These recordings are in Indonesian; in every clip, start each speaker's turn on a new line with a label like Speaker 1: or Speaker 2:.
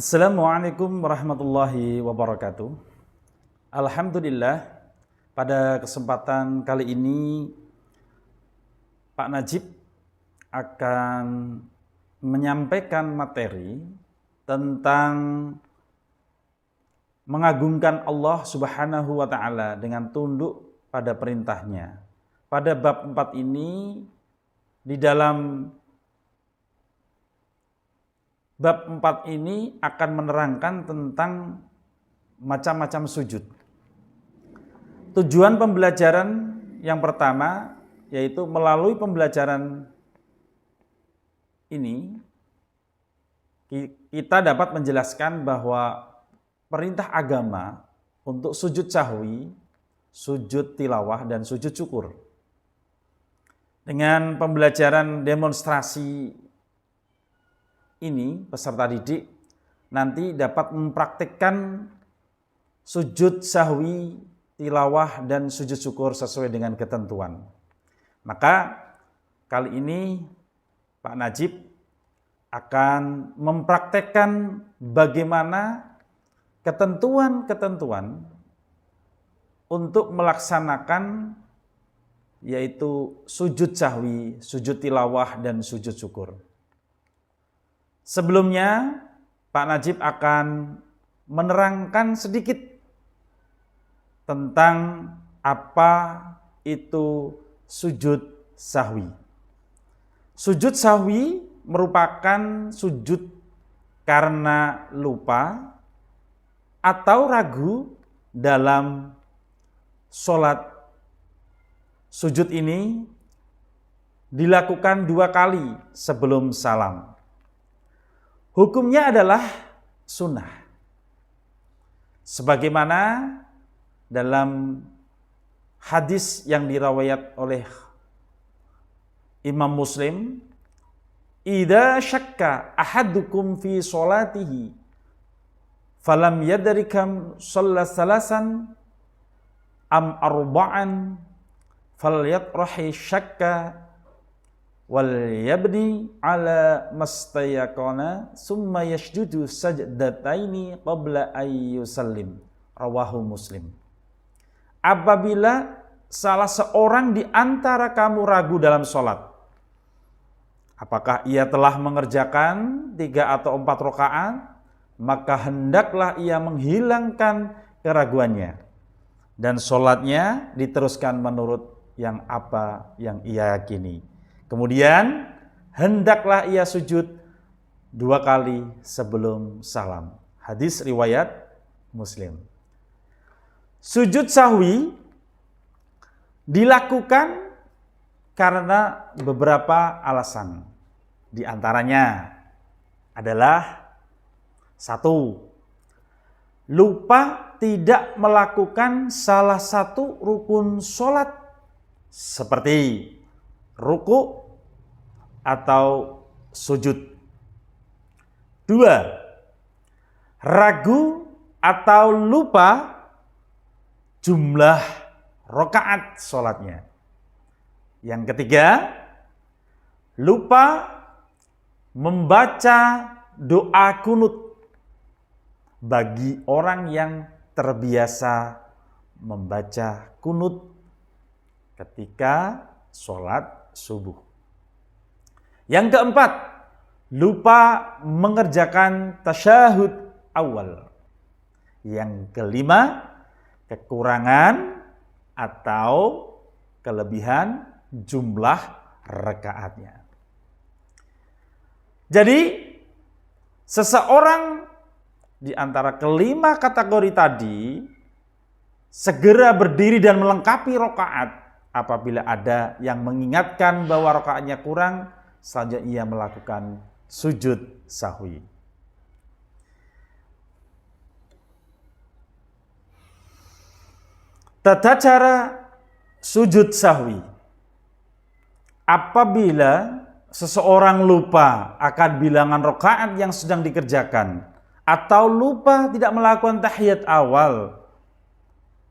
Speaker 1: Assalamualaikum warahmatullahi wabarakatuh. Alhamdulillah, pada kesempatan kali ini Pak Najib akan menyampaikan materi tentang mengagungkan Allah Subhanahu wa Ta'ala dengan tunduk pada perintahnya. Pada bab 4 ini, di dalam bab 4 ini akan menerangkan tentang macam-macam sujud. Tujuan pembelajaran yang pertama yaitu melalui pembelajaran ini kita dapat menjelaskan bahwa perintah agama untuk sujud sahwi, sujud tilawah, dan sujud syukur. Dengan pembelajaran demonstrasi ini, peserta didik nanti dapat mempraktikkan sujud sahwi, tilawah, dan sujud syukur sesuai dengan ketentuan. Maka kali ini Pak Najib akan mempraktekkan bagaimana ketentuan-ketentuan untuk melaksanakan yaitu sujud sahwi, sujud tilawah, dan sujud syukur. Sebelumnya, Pak Najib akan menerangkan sedikit tentang apa itu sujud sahwi. Sujud sahwi merupakan sujud karena lupa atau ragu dalam sholat. Sujud ini dilakukan 2 kali sebelum salam. Hukumnya adalah sunnah. Sebagaimana dalam hadis yang dirawayat oleh Imam Muslim, "Idza syakka ahadukum fi sholatihi falam yadrikam shalla salasan am arba'an falyatrahi syakka wal yabni ala mastayaqana summa yasjudu sajdataini qabla ayyusallim." Rawahu Muslim. Apabila salah seorang di antara kamu ragu dalam sholat, apakah ia telah mengerjakan 3 atau 4 rakaat, maka hendaklah ia menghilangkan keraguannya dan sholatnya diteruskan menurut yang apa yang ia yakini. Kemudian hendaklah ia sujud 2 kali sebelum salam. Hadis riwayat Muslim. Sujud sahwi dilakukan karena beberapa alasan. Di antaranya adalah 1. Lupa tidak melakukan salah satu rukun sholat seperti ruku atau sujud. 2. Ragu atau lupa jumlah rakaat sholatnya. Yang ketiga, lupa membaca doa kunut bagi orang yang terbiasa membaca kunut ketika sholat subuh. Yang keempat, lupa mengerjakan tasyahud awal. Yang kelima, kekurangan atau kelebihan jumlah rakaatnya. Jadi, seseorang di antara kelima kategori tadi segera berdiri dan melengkapi rakaat. Apabila ada yang mengingatkan bahwa rakaatnya kurang, selanjutnya ia melakukan sujud sahwi. Tata cara sujud sahwi. Apabila seseorang lupa akan bilangan rakaat yang sedang dikerjakan, atau lupa tidak melakukan tahiyat awal,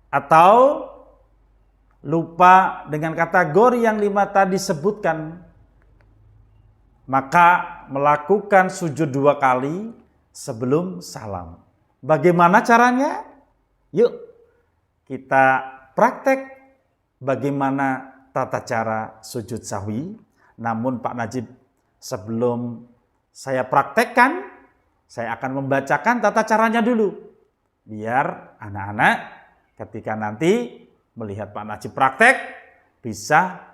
Speaker 1: atau lupa dengan kategori yang 5 tadi sebutkan, maka melakukan sujud 2 kali sebelum salam. Bagaimana caranya? Yuk kita praktek bagaimana tata cara sujud sahwi. Namun Pak Najib, sebelum saya praktekkan, saya akan membacakan tata caranya dulu. Biar anak-anak ketika nanti melihat Pak Najib praktek, bisa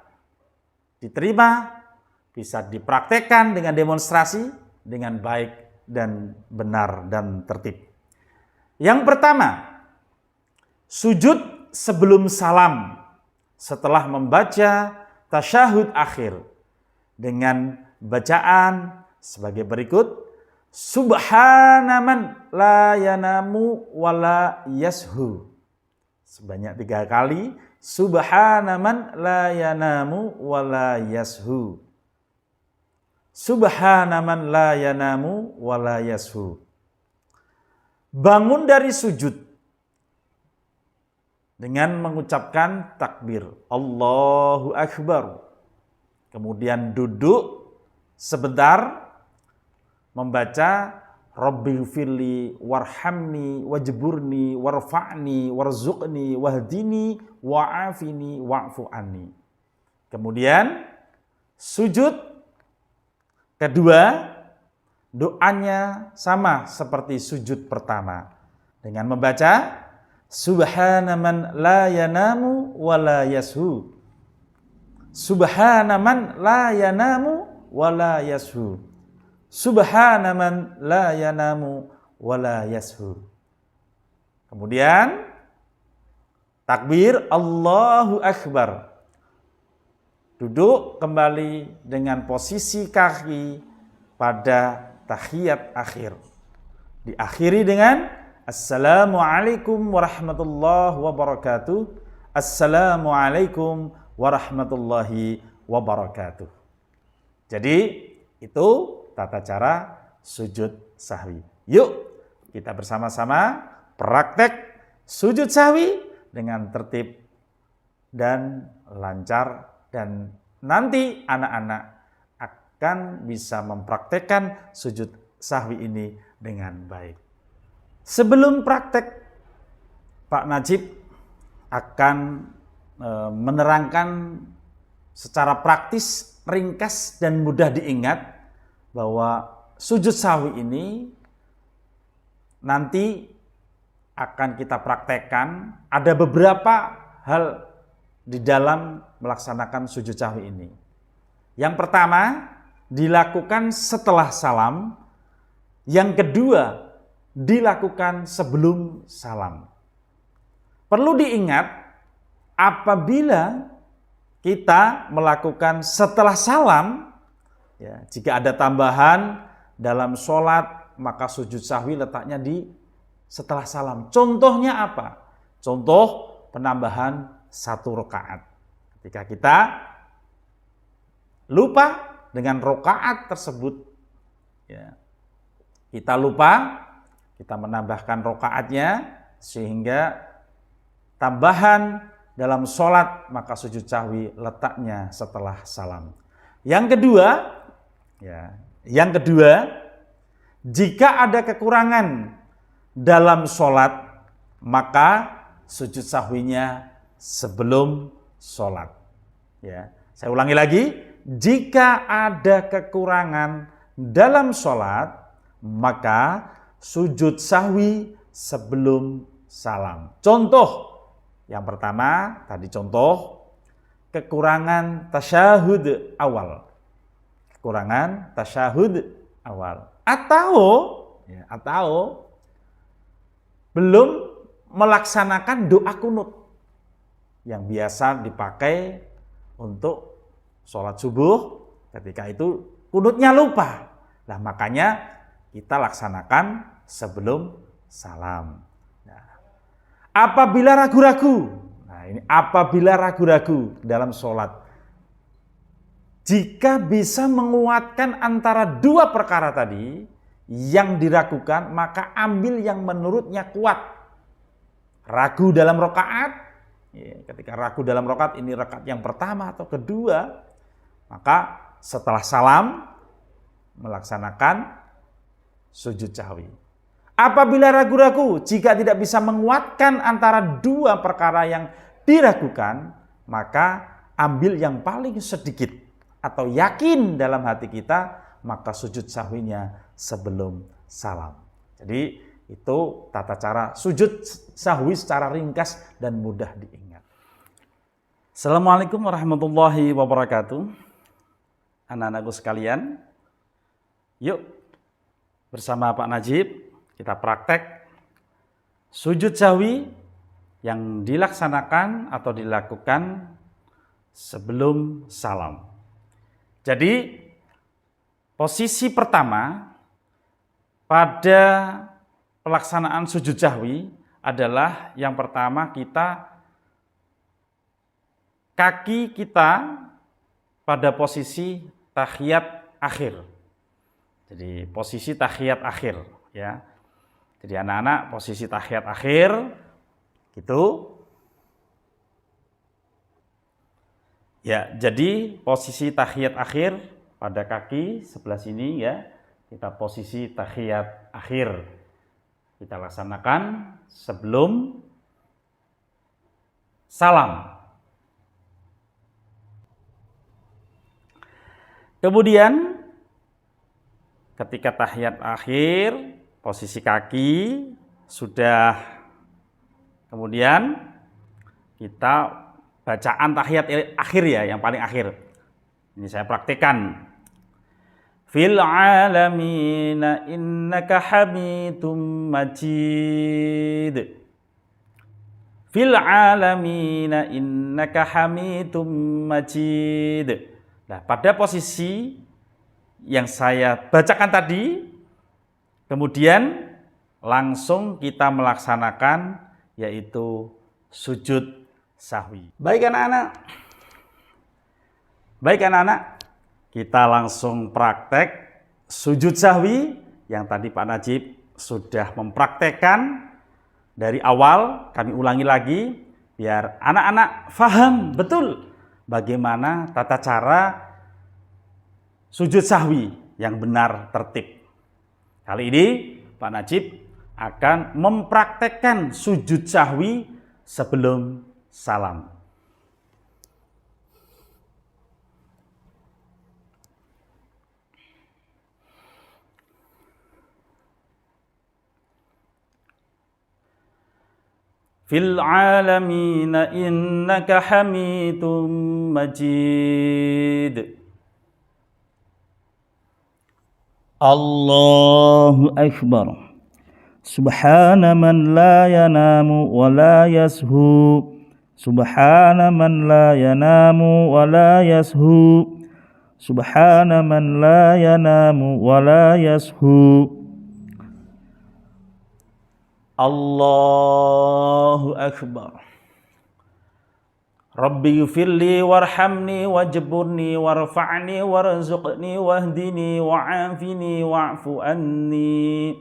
Speaker 1: diterima, bisa dipraktekkan dengan demonstrasi, dengan baik dan benar dan tertib. Yang pertama, sujud sebelum salam setelah membaca tasyahud akhir dengan bacaan sebagai berikut. Subhanaman la yanamu wala yashu. Sebanyak 3 kali. Subhanaman la yanamu wala yashu. Subhanaman la yanamu wala yashu. Bangun dari sujud dengan mengucapkan takbir Allahu Akbar. Kemudian duduk sebentar membaca Rabbighfirli warhamni wajburni warfa'ni warzuqni wahdini wa'afini wa'fu anni. Kemudian sujud kedua, doanya sama seperti sujud pertama dengan membaca Subhanaman la yanamu wa la yashu. Subhanaman la yanamu wa la yashu. Subhanaman la yanamu wa la yashu. Kemudian takbir Allahu Akbar. Duduk kembali dengan posisi kaki pada tahiyat akhir. Diakhiri dengan Assalamualaikum warahmatullahi wabarakatuh. Assalamualaikum warahmatullahi wabarakatuh. Jadi itu tata cara sujud sahwi. Yuk kita bersama-sama praktek sujud sahwi dengan tertib dan lancar, dan nanti anak-anak akan bisa mempraktekkan sujud sahwi ini dengan baik. Sebelum praktek, Pak Najib akan menerangkan secara praktis, ringkas dan mudah diingat bahwa sujud sahwi ini nanti akan kita praktekkan. Ada beberapa hal di dalam melaksanakan sujud sahwi ini. Yang pertama, dilakukan setelah salam. Yang kedua, dilakukan sebelum salam. Perlu diingat, apabila kita melakukan setelah salam, ya, jika ada tambahan dalam sholat, maka sujud sahwi letaknya di setelah salam. Contohnya apa? Contoh penambahan 1 rakaat. Ketika kita lupa dengan rakaat tersebut, ya, kita lupa, kita menambahkan rakaatnya sehingga tambahan dalam sholat, maka sujud sahwi letaknya setelah salam. Yang kedua, jika ada kekurangan dalam sholat, maka sujud sahwinya sebelum sholat. Ya, saya ulangi lagi, jika ada kekurangan dalam sholat, maka sujud sahwi sebelum salam. Contoh yang pertama, tadi contoh kekurangan tasyahud awal. Kekurangan tasyahud awal. Atau belum melaksanakan doa kunut yang biasa dipakai untuk sholat subuh. Ketika itu kunutnya lupa. Nah, makanya kita laksanakan sebelum salam. Nah, apabila ragu-ragu dalam sholat, jika bisa menguatkan antara 2 perkara tadi yang diragukan, maka ambil yang menurutnya kuat. Ragu dalam rakaat, ya, ketika ragu dalam rakaat, ini rakaat yang pertama atau kedua, maka setelah salam melaksanakan sujud sahwi. Apabila ragu-ragu, jika tidak bisa menguatkan antara dua perkara yang diragukan, maka ambil yang paling sedikit atau yakin dalam hati kita, maka sujud sahwinya sebelum salam. Jadi itu tata cara sujud sahwi secara ringkas dan mudah diingat. Assalamualaikum warahmatullahi wabarakatuh. Anak-anakku sekalian, yuk bersama Pak Najib kita praktek sujud sahwi yang dilaksanakan atau dilakukan sebelum salam. Jadi posisi pertama pada pelaksanaan sujud sahwi adalah yang pertama kaki kita pada posisi tahiyat akhir. Jadi posisi tahiyat akhir ya. Jadi anak-anak posisi tahiyat akhir gitu. Ya, jadi posisi tahiyat akhir pada kaki sebelah sini ya. Kita posisi tahiyat akhir. Kita laksanakan sebelum salam. Kemudian ketika tahiyat akhir, posisi kaki sudah, kemudian kita bacaan tahiyat akhir ya, yang paling akhir. Ini saya praktekkan. Fil alamina innaka hamidum majid. Fil alamina innaka hamidum majid. Nah, pada posisi yang saya bacakan tadi, kemudian langsung kita melaksanakan yaitu sujud sahwi. Baik anak-anak, kita langsung praktek sujud sahwi yang tadi Pak Najib sudah mempraktekkan dari awal. Kami ulangi lagi biar anak-anak paham betul bagaimana tata cara sujud sahwi yang benar tertib. Kali ini Pak Najib akan mempraktekkan sujud sahwi sebelum salam. Fil alamina innaka hamidum majid. Allahu akbar. Subhana man la yanamu wa la yashu. Subhana man la yanamu wa la yashu. Subhana man la yanamu wa la yashu. Allahu akbar. Rabbi ghfirli warhamni wajburni warfa'ni warzuqni wahdini wa'afini wa'fu anni.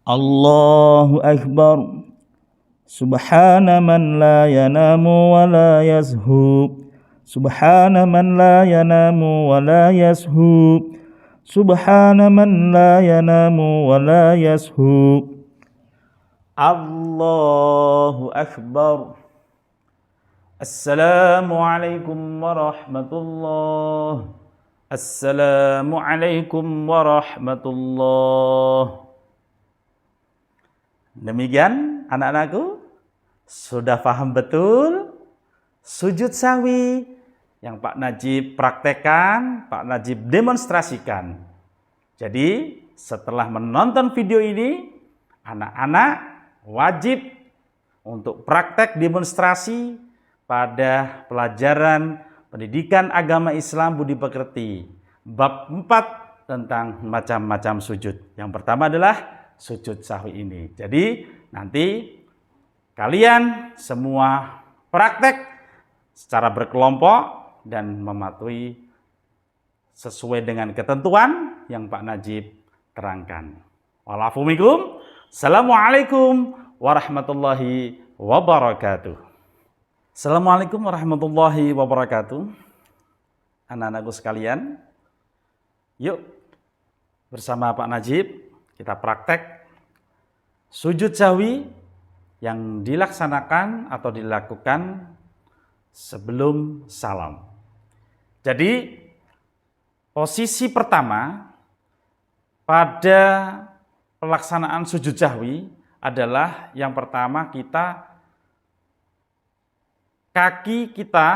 Speaker 1: Allahu akbar. Subhana man la yanamu wa la yashu. Subhana man la yanamu wa la yashu. Subhana man la yanamu wa la yashu. Allahu akbar. Assalamualaikum warahmatullahi. Assalamualaikum warahmatullahi. Demikian anak-anakku, sudah paham betul sujud sahwi yang Pak Najib praktekkan, Pak Najib demonstrasikan. Jadi setelah menonton video ini, anak-anak wajib untuk praktek demonstrasi pada pelajaran pendidikan agama Islam budi pekerti bab 4 tentang macam-macam sujud. Yang pertama adalah sujud sahwi ini. Jadi nanti kalian semua praktek secara berkelompok dan mematuhi sesuai dengan ketentuan yang Pak Najib terangkan. Walafumikum. Assalamualaikum warahmatullahi wabarakatuh. Assalamualaikum warahmatullahi wabarakatuh. Anak-anakku sekalian, yuk bersama Pak Najib kita praktek sujud sahwi yang dilaksanakan atau dilakukan sebelum salam. Jadi posisi pertama pada pelaksanaan sujud sahwi adalah yang pertama kaki kita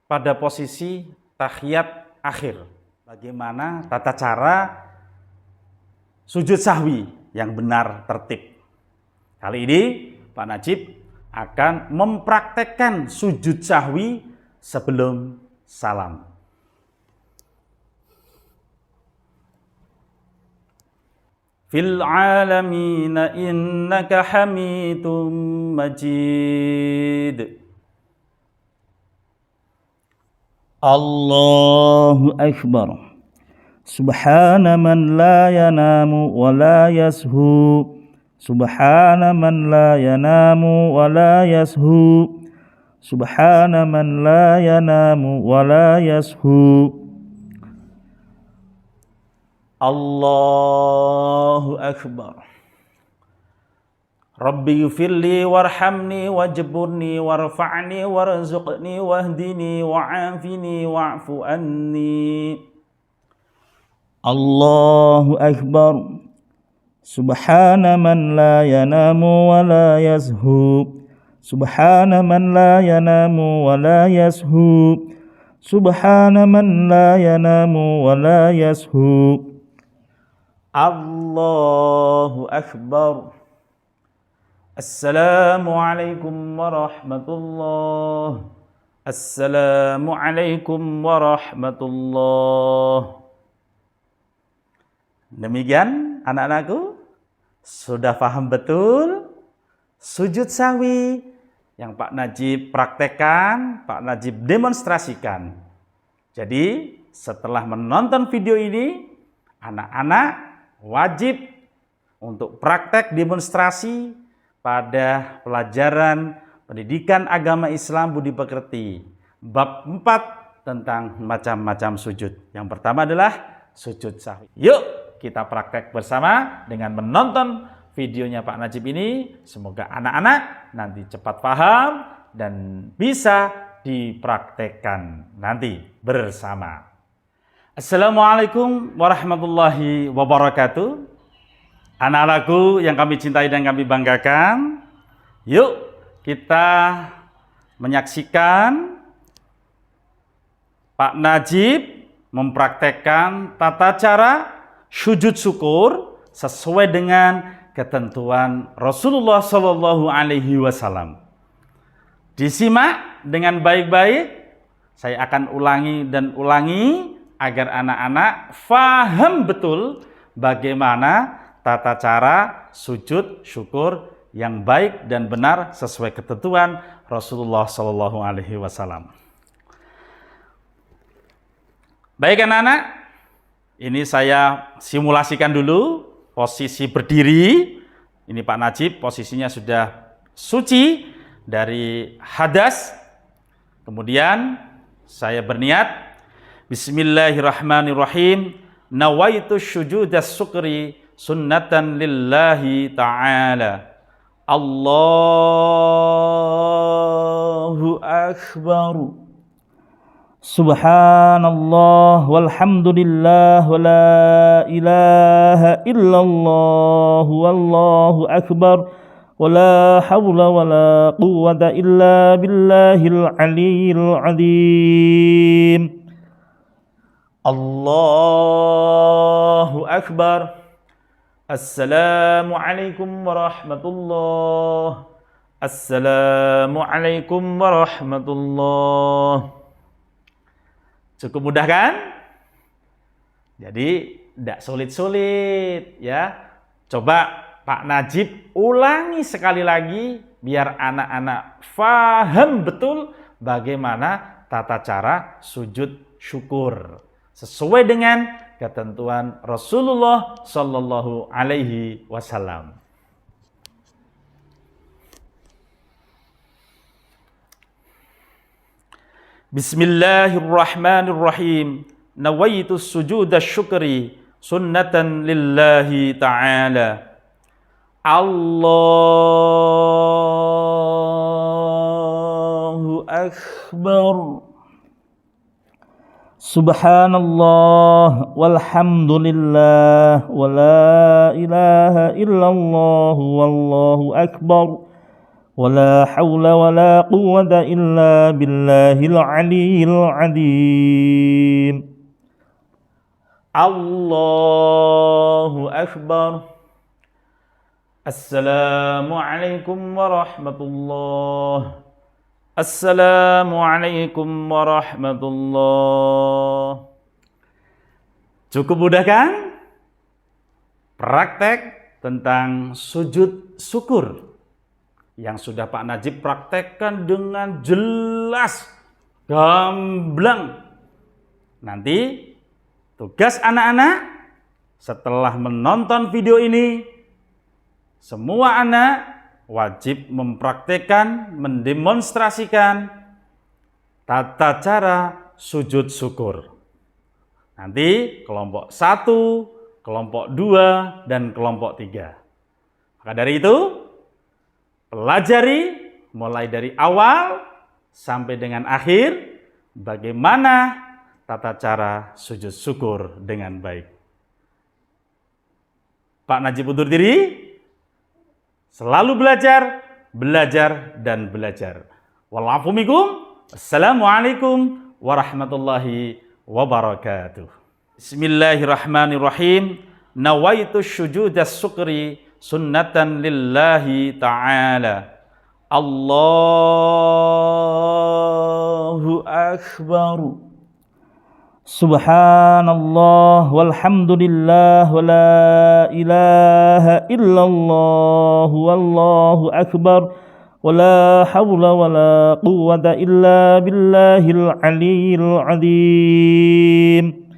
Speaker 1: pada posisi tahiyat akhir. Bagaimana tata cara sujud sahwi yang benar tertib. Kali ini Pak Najib akan mempraktekkan sujud sahwi sebelum salam. Fil alamina innaka hamidum majid.
Speaker 2: Allahu Akbar. Subhana man la yanamu wa la yashu. Subhana man la yanamu wa la yashu. Subhana man la yanamu wa la yashu. Allahu Akbar. Rabbi ghfirli warhamni wajburni warfa'ni warzuqni wahdini wa'afini wa'fu anni. Allahu Akbar. Subhana man la yanamu wa la yashu. Subhana man la yanamu wa la yashu. Subhana man la yanamu wa la yashu. Allahu Akbar. Assalamualaikum warahmatullahi. Assalamualaikum warahmatullahi. Demikian anak-anakku, sudah paham betul sujud sahwi yang Pak Najib praktekkan, Pak Najib demonstrasikan. Jadi setelah menonton video ini, anak-anak wajib untuk praktek demonstrasi pada pelajaran pendidikan agama Islam budi pekerti bab 4 tentang macam-macam sujud. Yang pertama adalah sujud sahwi. Yuk kita praktek bersama dengan menonton videonya Pak Najib ini. Semoga anak-anak nanti cepat paham dan bisa dipraktekkan nanti bersama. Assalamualaikum warahmatullahi wabarakatuh. Anak-anakku yang kami cintai dan kami banggakan, yuk kita menyaksikan Pak Najib mempraktekkan tata cara sujud syukur sesuai dengan ketentuan Rasulullah Shallallahu Alaihi Wasallam. Disimak dengan baik-baik, saya akan ulangi dan ulangi agar anak-anak faham betul bagaimana tata cara sujud syukur yang baik dan benar sesuai ketentuan Rasulullah Shallallahu Alaihi Wasallam. Baik anak-anak, ini saya simulasikan dulu posisi berdiri. Ini Pak Najib posisinya sudah suci dari hadas. Kemudian saya berniat, Bismillahirrahmanirrahim. Nawaitu syujudas syukri sunnatan lillahi ta'ala. Allahu Akbar. Subhanallah walhamdulillah wa la ilaha illallah wallahu akbar wa la hawla wa la quwwata illa billahil aliyyil azim. Allahu Akbar. Assalamualaikum warahmatullahi. Assalamualaikum warahmatullahi. Cukup mudah kan? Jadi tidak sulit-sulit ya. Coba Pak Najib ulangi sekali lagi biar anak-anak faham betul bagaimana tata cara sujud syukur sesuai dengan ketentuan Rasulullah Shallallahu Alaihi Wasallam. Bismillahirrahmanirrahim. Nawaitu sujuda syukri
Speaker 1: sunnatan lillahi ta'ala. Allahu akbar.
Speaker 2: Subhanallah walhamdulillah wa la ilaha illallah wallahu akbar wa la hawla wa la quwwata illa billahil aliyyil azim.
Speaker 1: Allahu akbar. Assalamualaikum warahmatullahi. Assalamualaikum warahmatullahi. Cukup mudah kan? Praktek tentang sujud syukur yang sudah Pak Najib praktekkan dengan jelas, gamblang. Nanti tugas anak-anak setelah menonton video ini, semua anak wajib mempraktekkan, mendemonstrasikan tata cara sujud syukur. Nanti kelompok 1, kelompok 2, dan kelompok 3. Maka dari itu, pelajari mulai dari awal sampai dengan akhir bagaimana tata cara sujud syukur dengan baik. Pak Najib undur diri. Selalu belajar, belajar, dan belajar. Walafu minkum. Assalamualaikum warahmatullahi wabarakatuh. Bismillahirrahmanirrahim. Nawaitu syujudas syukri sunnatan lillahi ta'ala. Allahu akbar.
Speaker 2: Subhanallah walhamdulillah wa la ilaha illallah wallahu akbar wa la hawla wa la quwwata illa billahil aliyyil azim.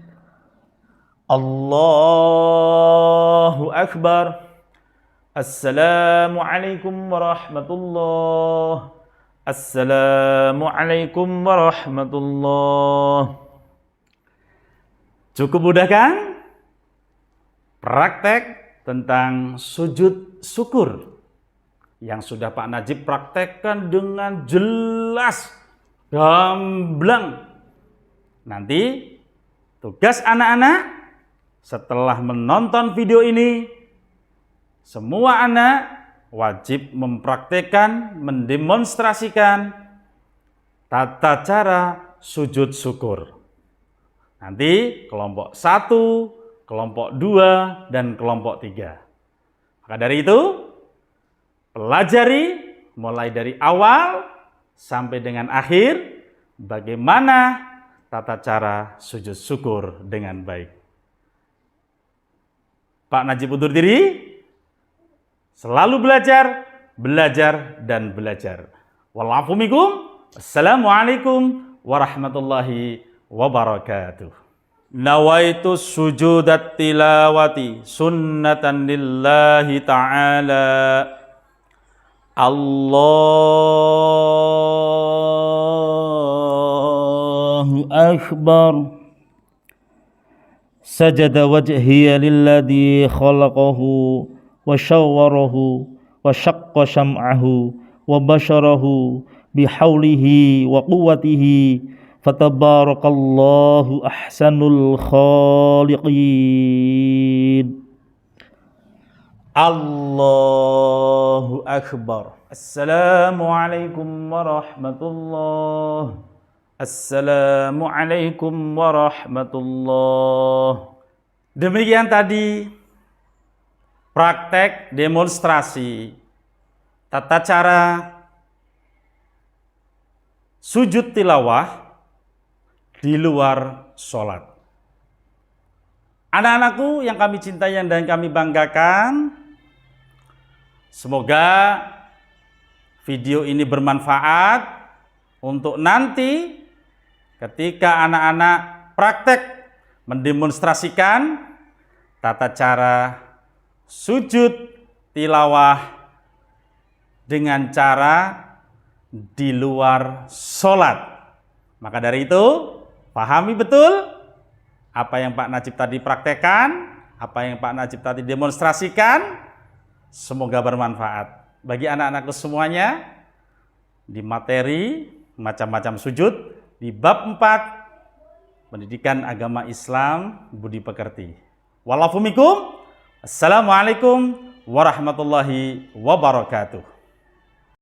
Speaker 1: Allahu akbar. Assalamualaikum warahmatullahi. Assalamualaikum warahmatullahi. Cukup mudah kan? Praktek tentang sujud syukur yang sudah Pak Najib praktekkan dengan jelas, gamblang. Nanti tugas anak-anak setelah menonton video ini, semua anak wajib mempraktekkan, mendemonstrasikan tata cara sujud syukur. Nanti kelompok 1, kelompok 2, dan kelompok 3. Maka dari itu, pelajari mulai dari awal sampai dengan akhir bagaimana tata cara sujud syukur dengan baik. Pak Najib undur diri. Selalu belajar, belajar, dan belajar. Walafu minkum. Assalamualaikum warahmatullahi wabarakatuh. Nawaitu sujudat tilawati sunnatan lillahi ta'ala.
Speaker 2: Allahu akbar. Sajada wajhiya lilladhi khalaqahu wa syawwarahu wa syaqqa syam'ahu wa basharahu bihaulihi wa quwwatihi. Fatabarakallahu ahsanul khaliqin.
Speaker 1: Allahu akbar. Assalamualaikum warahmatullahi. Assalamualaikum warahmatullahi. Demikian tadi praktek demonstrasi tata cara sujud tilawah di luar sholat. Anak-anakku yang kami cintai dan kami banggakan, semoga video ini bermanfaat untuk nanti ketika anak-anak praktek mendemonstrasikan tata cara sujud tilawah dengan cara di luar sholat. Maka dari itu, pahami betul apa yang Pak Najib tadi praktekkan, apa yang Pak Najib tadi demonstrasikan semoga bermanfaat bagi anak-anakku semuanya di materi macam-macam sujud di bab 4 pendidikan agama Islam budi pekerti. Walafumikum. Assalamualaikum warahmatullahi wabarakatuh.